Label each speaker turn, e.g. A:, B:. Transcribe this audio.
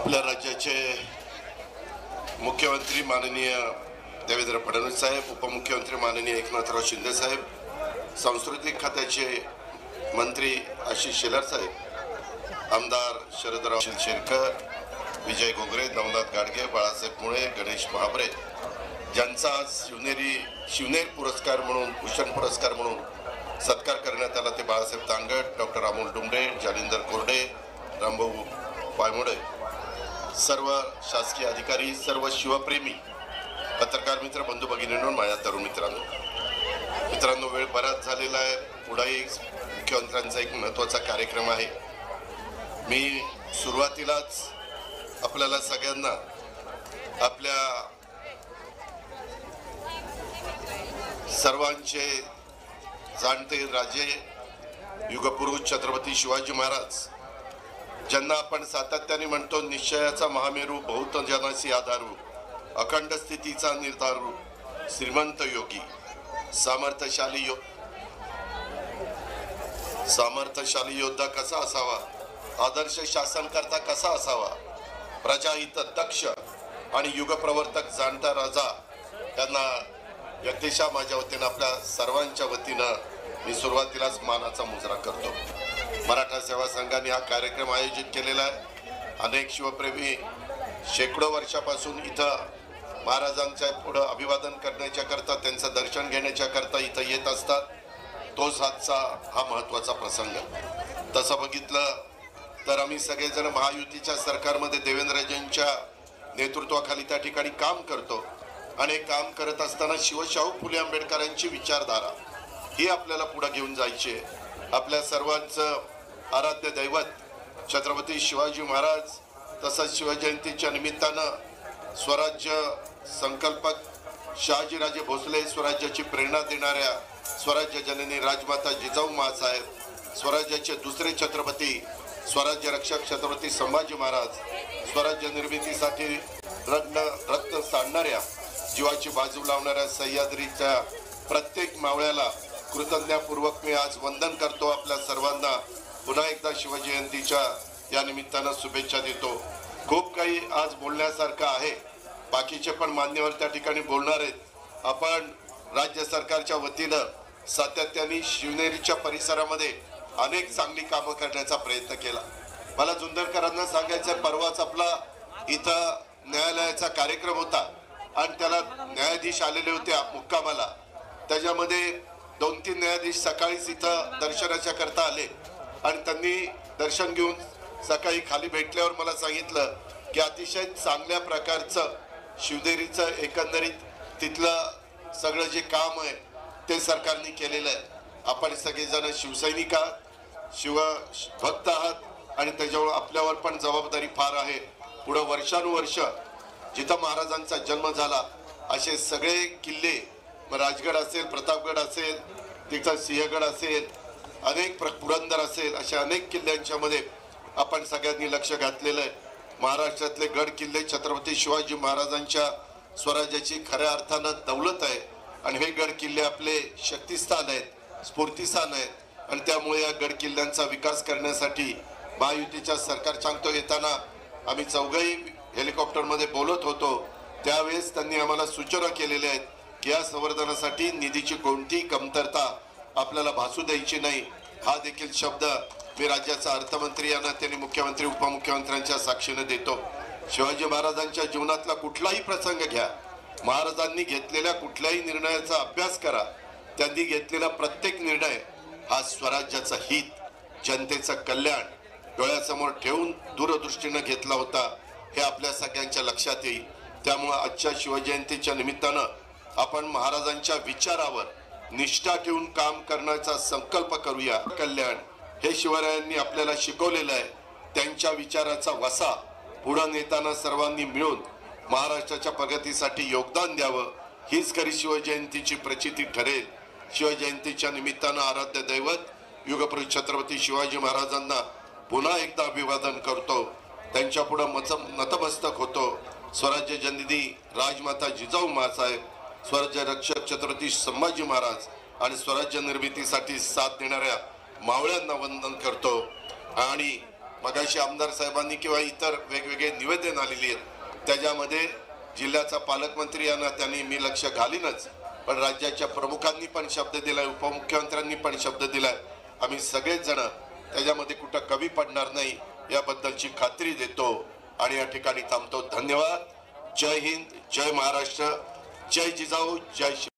A: आपल्या राज्याचे मुख्यमंत्री माननीय देवेंद्र फडणवीस साहेब, उपमुख्यमंत्री माननीय एकनाथराव शिंदे साहेब, सांस्कृतिक खात्याचे मंत्री आशिष शेलार साहेब, आमदार शरदराव शिरकर, विजय घोगरे, नवनाथ गाडगे, बाळासाहेब मुळे, गणेश महाबरे, ज्यांचा आज शिवनेर पुरस्कार म्हणून, भूषण पुरस्कार म्हणून सत्कार करण्यात आला ते बाळासाहेब तांगट, डॉक्टर अमोल डुमरे, जालिंदर कोरडे, रामभाऊ पायमोडे, सर्व शासकीय अधिकारी, सर्व शिवप्रेमी पत्रकार मित्र, बंधू भगिनींनो, माझ्या तरुण मित्रांनो, वेळ बराच झालेला आहे. पुढे मुख्यमंत्र्यांचा एक महत्त्वाचा कार्यक्रम आहे. मी सुरुवातीलाच आपल्याला सगळ्यांना आपल्या सर्वांचे जाणते राजे, युगपुरुष छत्रपती शिवाजी महाराज, ज्यांना आपण सातत्याने म्हणतो निश्चयाचा महामेरू, बहुत जनासी आधारू, अखंड स्थितीचा निर्धारू, श्रीमंत योगी, सामर्थ्यशाली योद्धा कसा असावा, आदर्श शासनकर्ता कसा असावा, प्रजाहित दक्ष आणि युगप्रवर्तक जाणता राजा यांना व्यक्तिशः माझ्या वतीनं, आपल्या सर्वांच्या वतीनं मी सुरुवातीलाच मानाचा मुजरा करतो. मराठा सेवा संघाने हा कार्यक्रम आयोजित केलेला आहे. अनेक शिवप्रेमी शेकडो वर्षापासून इथं महाराजांच्या पुढं अभिवादन करण्याच्या करता, त्यांचं दर्शन घेण्याच्या करता इथं येत असतात. तोच आजचा हा महत्त्वाचा प्रसंग. तसं बघितलं तर आम्ही सगळेजण महायुतीच्या सरकारमध्ये देवेंद्रजींच्या नेतृत्वाखाली त्या ठिकाणी काम करतो आणि काम करत असताना शिवशाहू फुले आंबेडकरांची विचारधारा ही आपल्याला पुढे घेऊन जायची आहे. आपल्या सर्वांचं आराध्य दैवत छत्रपती शिवाजी महाराज, तसंच शिवजयंतीच्या निमित्तानं स्वराज्य संकल्पक शहाजीराजे भोसले, स्वराज्याची प्रेरणा देणाऱ्या स्वराज्य जननी राजमाता जिजाऊ माँसाहेब, स्वराज्याचे दुसरे छत्रपती, स्वराज्य रक्षक छत्रपती संभाजी महाराज, स्वराज्य निर्मितीसाठी रक्त सांडणाऱ्या, जीवाची बाजू लावणाऱ्या सह्याद्रीच्या प्रत्येक मावळ्याला कृतज्ञतापूर्वक मी आज वंदन करतो. आपल्या सर्वांना पुन्हा एकदा शिवजयंतीच्या या निमित्तानं शुभेच्छा देतो. खूप काही आज बोलण्यासारखं आहे. बाकीचे पण मान्यवर त्या ठिकाणी बोलणार आहेत. आपण राज्य सरकारच्या वतीनं सातत्याने शिवनेरीच्या परिसरामध्ये अनेक चांगली कामं करण्याचा प्रयत्न केला. मला जुन्नरकरांना सांगायचं, परवाच आपला इथं न्यायालयाचा कार्यक्रम होता आणि त्याला न्यायाधीश आलेले होते मुक्कामाला. त्याच्यामध्ये 2-3 न्यायाधीश सकाळीच इथं दर्शनाच्या करता आले आणि त्यांनी दर्शन घेऊन सकाळी खाली भेटल्यावर मला सांगितलं की अतिशय चांगल्या प्रकारचं शिवनेरीचं एकंदरीत तिथलं सगळं जे काम आहे ते सरकारने केलेलं आहे. आपण सगळेजण शिवसैनिक आहात, शिवभक्त आहात आणि त्याच्यावर आपल्यावर पण जबाबदारी फार आहे. पुढं वर्षानुवर्ष जिथं महाराजांचा जन्म झाला असे सगळे किल्ले, राजगड असेल, प्रतापगड असेल, तिथं सिंहगड असेल, अनेक पुरंदर असेल, अशा अनेक किल्ल्यांच्या मध्ये आपण सगळ्यांनी लक्ष घातलेलं आहे. महाराष्ट्रातले गड किल्ले छत्रपती शिवाजी महाराजांच्या स्वराज्याची खऱ्या अर्थानं दौलत आहे आणि हे गड किल्ले आपले शक्तिस्थान आहेत, स्फूर्तिस्थान आहेत आणि त्यामुळे या गड किल्ल्यांचा विकास करण्यासाठी महायुतीच्या सरकार सांगतो येताना आम्ही चौघही हेलिकॉप्टरमध्ये बोलत होतो. त्यावेळेस त्यांनी आम्हाला सूचना केलेल्या आहेत की या संवर्धनासाठी निधीची कोणतीही कमतरता आपल्याला भासू द्यायची नाही. हा देखील शब्द मी राज्याचा अर्थमंत्री यांना, त्यांनी मुख्यमंत्री उपमुख्यमंत्र्यांच्या साक्षीने देतो. शिवाजी महाराजांच्या जीवनातला कुठलाही प्रसंग घ्या, महाराजांनी घेतलेल्या कुठल्याही निर्णयाचा अभ्यास करा. त्यांनी घेतलेला प्रत्येक निर्णय हा स्वराज्याचं हित, जनतेचं कल्याण डोळ्यासमोर ठेवून दूरदृष्टीनं घेतला होता. हे आपल्या सगळ्यांच्या लक्षात येईल. त्यामुळे आजच्या शिवजयंतीच्या निमित्तानं आपण महाराजांच्या विचारावर निष्ठा ठेवून काम करण्याचा संकल्प करूया. कल्याण हे शिवरायांनी आपल्याला शिकवलेलं आहे. त्यांच्या विचाराचा वसा पुढे नेताना सर्वांनी मिळून महाराष्ट्राच्या प्रगतीसाठी योगदान द्यावं, हीच खरी शिवजयंतीची प्रचिती ठरेल. शिवजयंतीच्या निमित्तानं आराध्य दैवत युगपुरुष छत्रपती शिवाजी महाराजांना पुन्हा एकदा अभिवादन करतो. त्यांच्या पुढे नतमस्तक होतो. स्वराज्य जननी राजमाता जिजाऊ माँसाहेब, स्वराज्य रक्षक छत्रपती संभाजी महाराज आणि स्वराज्य निर्मितीसाठी साथ देणाऱ्या मावळ्यांना वंदन करतो आणि मगाशी आमदार साहेबांनी किंवा इतर वेगवेगळे निवेदन आलेली आहेत त्याच्यामध्ये जिल्ह्याचा पालकमंत्री यांना त्यांनी मी लक्ष घालीनच, पण राज्याच्या प्रमुखांनी पण शब्द दिलाय, उपमुख्यमंत्र्यांनी पण शब्द दिलाय, आम्ही सगळेच जण त्याच्यामध्ये कुठं कमी पडणार नाही याबद्दलची खात्री देतो आणि या ठिकाणी थांबतो. धन्यवाद. जय हिंद, जय महाराष्ट्र, जय जिजाऊ, जय शिव.